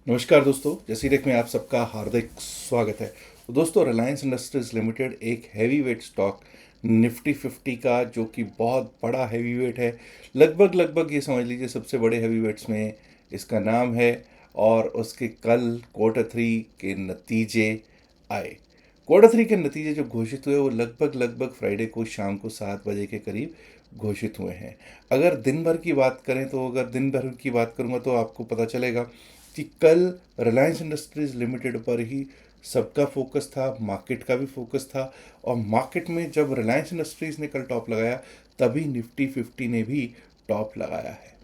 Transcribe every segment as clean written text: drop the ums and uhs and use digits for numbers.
नमस्कार दोस्तों, जसीरेक में आप सबका हार्दिक स्वागत है। तो दोस्तों, रिलायंस इंडस्ट्रीज लिमिटेड एक हैवी वेट स्टॉक निफ्टी 50 का, जो कि बहुत बड़ा हैवी वेट है, लगभग ये समझ लीजिए सबसे बड़े हैवी वेट्स में इसका नाम है। और उसके कल Q3 के नतीजे आए। Q3 के नतीजे जो घोषित हुए वो लगभग फ्राइडे को शाम को 7 बजे के करीब घोषित हुए हैं। अगर दिन भर की बात करें तो अगर दिन भर की बात करूँगा तो आपको पता चलेगा कि कल रिलायंस इंडस्ट्रीज लिमिटेड पर ही सबका फोकस था, मार्केट का भी फोकस था। और मार्केट में जब रिलायंस इंडस्ट्रीज ने कल टॉप लगाया, तभी निफ्टी 50 ने भी टॉप लगाया है।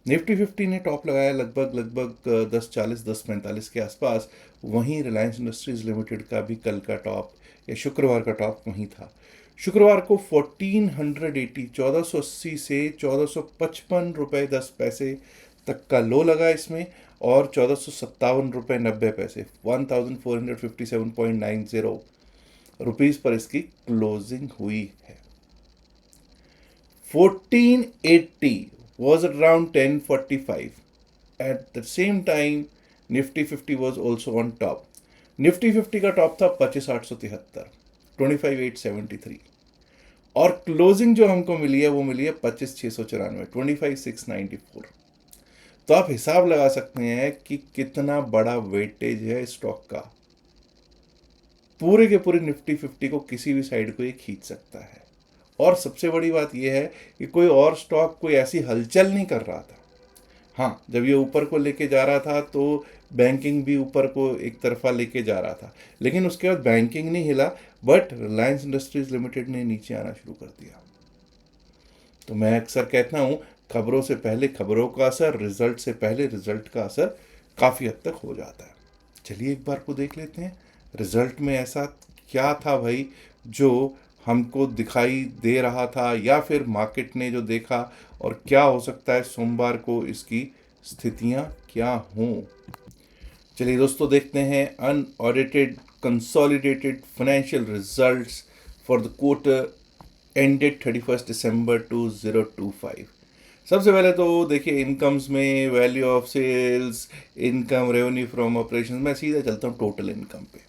निफ्टी 50 ने टॉप लगाया लगभग 10:40 10:45 के आसपास। वहीं रिलायंस इंडस्ट्रीज लिमिटेड का भी कल का टॉप या शुक्रवार का टॉप वहीं था। शुक्रवार को 1480 से 1455 रुपये 10 पैसे तक का लो लगा इसमें। और 1457 रुपये 90 पैसे 1457.90 पर इसकी क्लोजिंग हुई है। 1480 was around 1045. At the same time, Nifty 50 was also on top. Nifty 50 का टॉप था 25,873, 25,873। और क्लोजिंग जो हमको मिली है वो मिली है 25,694, 25,694। तो आप हिसाब लगा सकते हैं कि कितना बड़ा वेटेज है स्टॉक का। पूरे के पूरे निफ्टी 50 को किसी भी साइड को ये खींच सकता है। और सबसे बड़ी बात यह है कि कोई और स्टॉक कोई ऐसी हलचल नहीं कर रहा था। हाँ, जब ये ऊपर को लेके जा रहा था तो बैंकिंग भी ऊपर को एक तरफा लेके जा रहा था, लेकिन उसके बाद बैंकिंग नहीं हिला, बट रिलायंस इंडस्ट्रीज लिमिटेड ने नीचे आना शुरू कर दिया। तो मैं अक्सर कहता हूँ, खबरों से पहले खबरों का असर, रिजल्ट से पहले रिजल्ट का असर काफ़ी हद तक हो जाता है। चलिए एक बार को देख लेते हैं रिजल्ट में ऐसा क्या था भाई जो हमको दिखाई दे रहा था, या फिर मार्केट ने जो देखा, और क्या हो सकता है सोमवार को इसकी स्थितियां क्या हों। चलिए दोस्तों, देखते हैं unaudited consolidated financial results for the quarter ended 31 December 2025। सबसे पहले तो देखिए, इनकम्स में value of sales, income, revenue from operation. मैं सीधा चलता हूँ टोटल इनकम पे।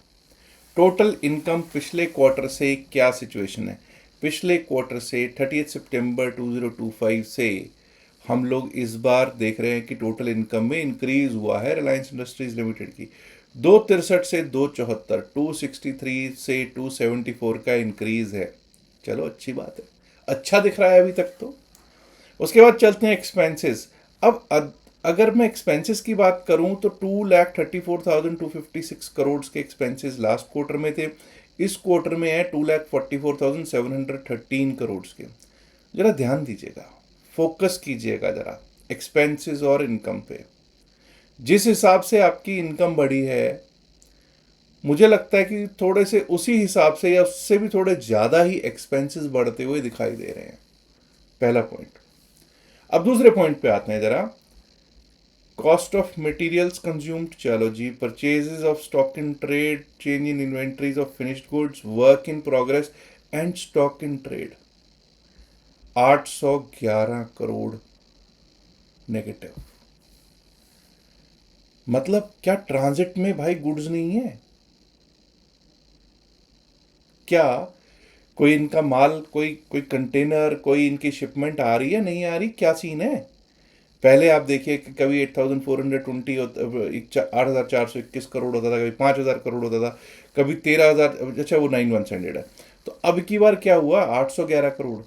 टोटल इनकम पिछले क्वार्टर से क्या सिचुएशन है। पिछले क्वार्टर से 30 सितंबर 2025 से हम लोग इस बार देख रहे हैं कि टोटल इनकम में इंक्रीज हुआ है रिलायंस इंडस्ट्रीज लिमिटेड की 263 से 274, 263 से 274 का इंक्रीज है। चलो अच्छी बात है, अच्छा दिख रहा है अभी तक तो। उसके बाद चलते हैं एक्सपेंसेस। अब अगर मैं एक्सपेंसेस की बात करूं तो 2,34,256 करोड़ के एक्सपेंसेस लास्ट क्वार्टर में थे। इस क्वार्टर में है 2,44,713 करोड़ के। जरा ध्यान दीजिएगा, फोकस कीजिएगा जरा एक्सपेंसेस और इनकम पे। जिस हिसाब से आपकी इनकम बढ़ी है, मुझे लगता है कि थोड़े से उसी हिसाब से या उससे भी थोड़े ज़्यादा ही एक्सपेंसेस बढ़ते हुए दिखाई दे रहे हैं। पहला पॉइंट। अब दूसरे पॉइंट पे आते हैं जरा। कॉस्ट ऑफ मटेरियल्स कंज्यूम्ड, चलो जी, purchases of stock in trade, change in inventories of finished goods, work in progress and stock in trade, 811 crore negative. मतलब क्या ट्रांजिट में भाई गुड्स नहीं है क्या? कोई इनका माल, कोई कोई कंटेनर, कोई इनकी शिपमेंट आ रही है, नहीं आ रही, क्या सीन है? पहले आप देखिए कि कभी 8,420 8,421 करोड़ होता था, कभी 5,000 करोड़ होता था, कभी 13,000। अच्छा, वो 9,100 है। तो अब की बार क्या हुआ, 811 करोड़।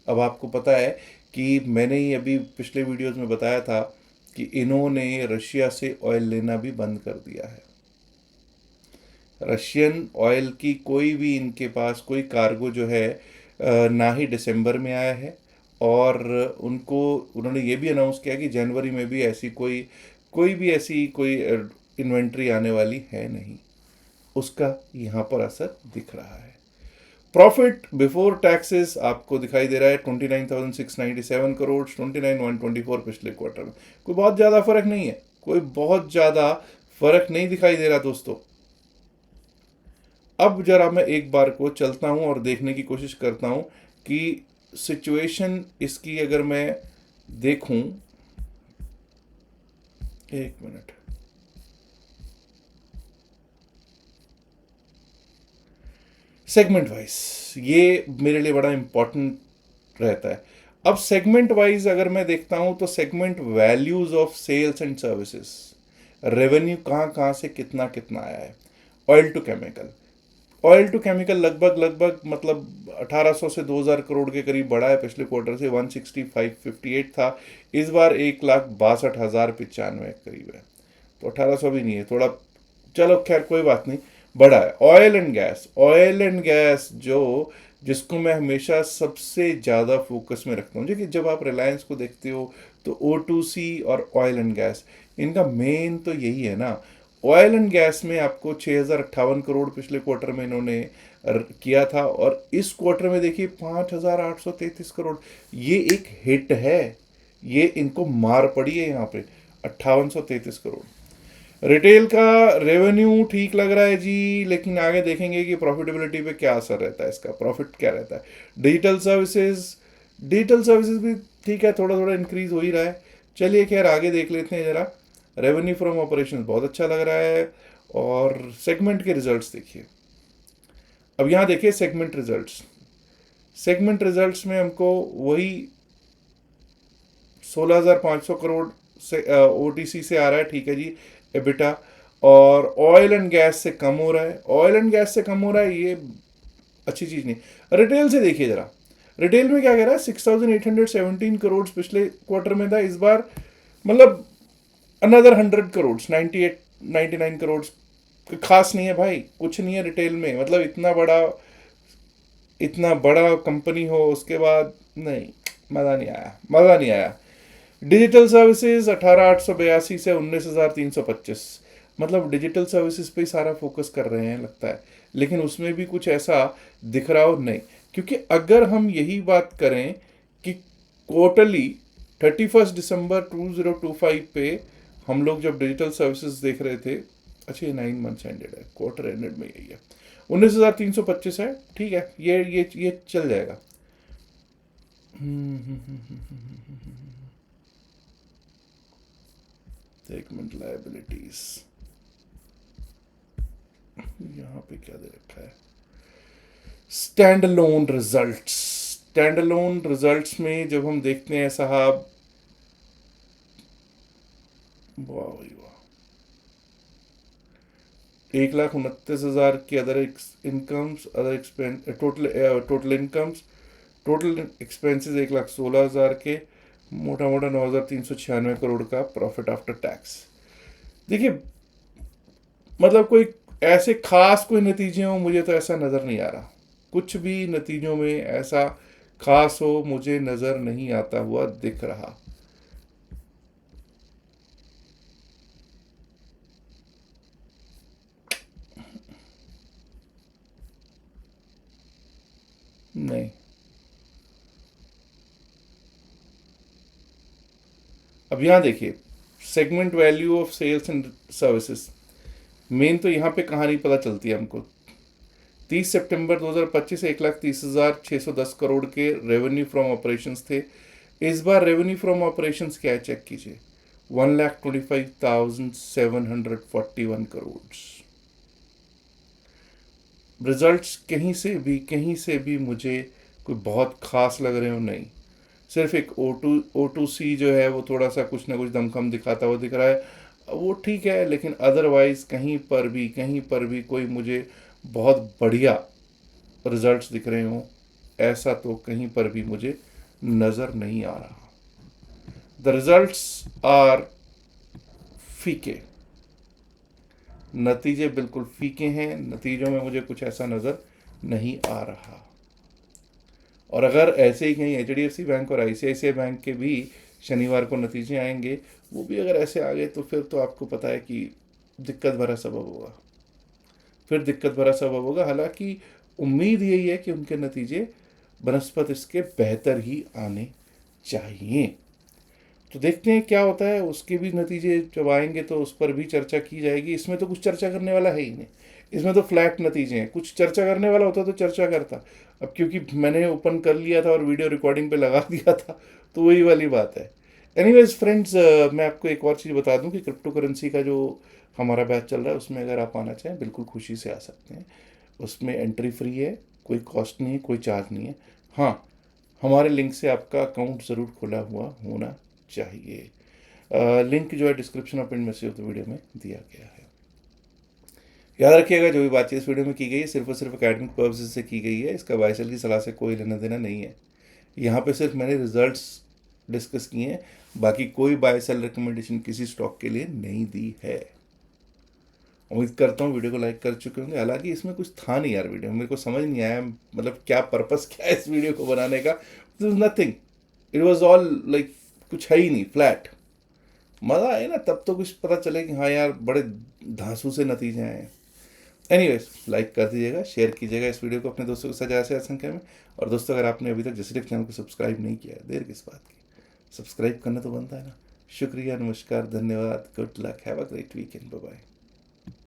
अब आपको पता है कि मैंने ही अभी पिछले वीडियोस में बताया था कि इन्होंने रशिया से ऑयल लेना भी बंद कर दिया है। रशियन ऑयल की कोई भी इनके पास कोई कार्गो जो है ना ही दिसंबर में आया है। और उन्होंने ये भी अनाउंस किया कि जनवरी में भी ऐसी कोई भी ऐसी कोई इन्वेंट्री आने वाली है नहीं। उसका यहाँ पर असर दिख रहा है। प्रॉफिट बिफोर टैक्सेस आपको दिखाई दे रहा है 29,697 करोड़, 29,124 पिछले क्वार्टर में। कोई बहुत ज़्यादा फर्क नहीं है, कोई बहुत ज़्यादा फर्क नहीं दिखाई दे रहा दोस्तों। अब जरा मैं एक बार को चलता हूं और देखने की कोशिश करता हूं कि सिचुएशन इसकी अगर मैं देखूं, एक मिनट। सेगमेंट वाइज ये मेरे लिए बड़ा इम्पोर्टेंट रहता है। अब सेगमेंट वाइज अगर मैं देखता हूं तो segment values of sales and services, revenue कहाँ कहाँ से कितना कितना आया है। Oil to chemical, oil to chemical लगभग लगभग मतलब 1800 से 2000 करोड़ के करीब बढ़ा है पिछले क्वार्टर से, 16558 था, इस बार 1,62,095 करीब है। तो 1800 भी नहीं है, थोड़ा, चलो खैर कोई बात नहीं, बढ़ा है। Oil and gas, oil and gas जो जिसको मैं हमेशा सबसे ज़्यादा फोकस में रखता हूँ, जो कि जब आप रिलायंस को देखते हो तो O2C और ऑयल एंड गैस, इनका मेन तो यही है ना। ऑयल एंड गैस में आपको 6058 करोड़ पिछले क्वार्टर में इन्होंने किया था, और इस क्वार्टर में देखिए 5833 करोड़। ये एक हिट है, ये इनको मार पड़ी है यहाँ पे, 5833 करोड़। रिटेल का रेवेन्यू ठीक लग रहा है जी, लेकिन आगे देखेंगे कि प्रॉफिटेबिलिटी पे क्या असर रहता है, इसका प्रॉफिट क्या रहता है। डिजिटल सर्विसेज, डिजिटल सर्विसेज भी ठीक है, थोड़ा थोड़ा इंक्रीज हो ही रहा है। चलिए खैर आगे देख लेते हैं ज़रा। रेवेन्यू फ्रॉम ऑपरेशन बहुत अच्छा लग रहा है, और सेगमेंट के रिजल्ट्स देखिए। अब यहाँ देखिए सेगमेंट रिजल्ट्स, सेगमेंट रिजल्ट्स में हमको वही 16,500 करोड़ से OTC से आ रहा है, ठीक है जी, एबिटा। और ऑयल एंड गैस से कम हो रहा है, ऑयल एंड गैस से कम हो रहा है, ये अच्छी चीज़ नहीं। रिटेल से देखिए ज़रा, रिटेल में क्या कह रहा है, 6,817 करोड़ पिछले क्वार्टर में था, इस बार मतलब अनदर 100 करोड़, 98 99 करोड़। खास नहीं है भाई, कुछ नहीं है रिटेल में, मतलब इतना बड़ा कंपनी हो उसके बाद नहीं, मज़ा नहीं आया, मज़ा नहीं आया। डिजिटल सर्विसेज 18,882 से 19,325, मतलब डिजिटल सर्विसेज पे ही सारा फोकस कर रहे हैं लगता है, लेकिन उसमें भी कुछ ऐसा दिख रहा हो नहीं। क्योंकि अगर हम यही बात करें कि क्वार्टरली 31 दिसंबर 2025 पे हम लोग जब डिजिटल सर्विसेज देख रहे थे, अच्छा ये 9 मंथ्स एंडेड है, क्वार्टर एंडेड में यही है, 19,325 है, ठीक है, ये चल जाएगा। सेगमेंट लायबिलिटीज, यहाँ पे क्या दे रखा है, stand alone results. Stand alone results में जब हम देखते हैं साहब, वाह भाई वाह, 1,29,000 की other incomes, other expense, total incomes, total expenses 1,16,000 के, मोटा मोटा 9,396 करोड़ का प्रॉफिट आफ्टर टैक्स। देखिए मतलब कोई ऐसे खास कोई नतीजे हो, मुझे तो ऐसा नज़र नहीं आ रहा, कुछ भी नतीजों में ऐसा खास हो मुझे नज़र नहीं आता हुआ दिख रहा। नहीं, अब यहाँ देखिए segment value of sales and services, main तो यहाँ पे कहानी पता चलती है हमको। 30 सितंबर 2025 से 1,30,610 करोड़ के रेवेन्यू फ्रॉम ऑपरेशंस थे, इस बार रेवेन्यू फ्रॉम ऑपरेशंस क्या है चेक कीजिए, 1,25,741 करोड़। रिजल्ट्स कहीं से भी मुझे कोई बहुत खास लग रहे हो नहीं, सिर्फ एक O2C जो है वो थोड़ा सा कुछ ना कुछ दमखम दिखाता हुआ दिख रहा है, वो ठीक है, लेकिन अदरवाइज कहीं पर भी कोई मुझे बहुत बढ़िया रिजल्ट्स दिख रहे हों, ऐसा तो कहीं पर भी मुझे नज़र नहीं आ रहा। द रिजल्ट्स आर फीके, नतीजे बिल्कुल फीके हैं, नतीजों में मुझे कुछ ऐसा नज़र नहीं आ रहा। और अगर ऐसे ही कहीं HDFC बैंक और ICICI बैंक के भी शनिवार को नतीजे आएंगे, वो भी अगर ऐसे आ गए तो फिर तो आपको पता है कि दिक्कत भरा सबब होगा, फिर दिक्कत भरा सबब होगा। हालांकि उम्मीद यही है कि उनके नतीजे बनस्पत इसके बेहतर ही आने चाहिए। तो देखते हैं क्या होता है, उसके भी नतीजे जब आएंगे तो उस पर भी चर्चा की जाएगी। इसमें तो कुछ चर्चा करने वाला है ही नहीं, इसमें तो फ्लैट नतीजे हैं, कुछ चर्चा करने वाला होता तो चर्चा करता। अब क्योंकि मैंने ओपन कर लिया था और वीडियो रिकॉर्डिंग पे लगा दिया था, तो वही वाली बात है। एनीवेज फ्रेंड्स, मैं आपको एक और चीज़ बता दूं कि क्रिप्टो करेंसी का जो हमारा बैच चल रहा है उसमें अगर आप आना चाहें बिल्कुल खुशी से आ सकते हैं। उसमें एंट्री फ्री है, कोई कॉस्ट नहीं है, कोई चार्ज नहीं है। हाँ, हमारे लिंक से आपका अकाउंट ज़रूर खुला हुआ होना चाहिए। लिंक जो है डिस्क्रिप्शन और pin message of the video में दिया गया है। याद रखिएगा, जो भी बातचीत इस वीडियो में की गई है सिर्फ और सिर्फ एकेडमिक पर्पसेस से की गई है। इसका बायसेल की सलाह से कोई लेना देना नहीं है। यहाँ पे सिर्फ मैंने रिजल्ट्स डिस्कस किए हैं, बाकी कोई बाय सेल रिकमेंडेशन किसी स्टॉक के लिए नहीं दी है। उम्मीद करता हूँ वीडियो को लाइक कर चुके होंगे। हालांकि इसमें कुछ था नहीं यार, वीडियो मेरे को समझ नहीं आया, मतलब क्या पर्पस क्या है इस वीडियो को बनाने का। This is nothing, it was all like कुछ है ही नहीं, फ्लैट। मज़ा आए ना तब तो कुछ पता चले कि हाँ यार बड़े धांसू से नतीजे आए हैं। एनीवेज, लाइक कर दीजिएगा, शेयर कीजिएगा इस वीडियो को अपने दोस्तों के साथ ज़्यादा से ज़्यादा संख्या में। और दोस्तों, अगर आपने अभी तक जैसे चैनल को सब्सक्राइब नहीं किया, देर किस बात की, सब्सक्राइब करना तो बनता है ना। शुक्रिया, नमस्कार, धन्यवाद, good luck, have a great weekend, bye bye.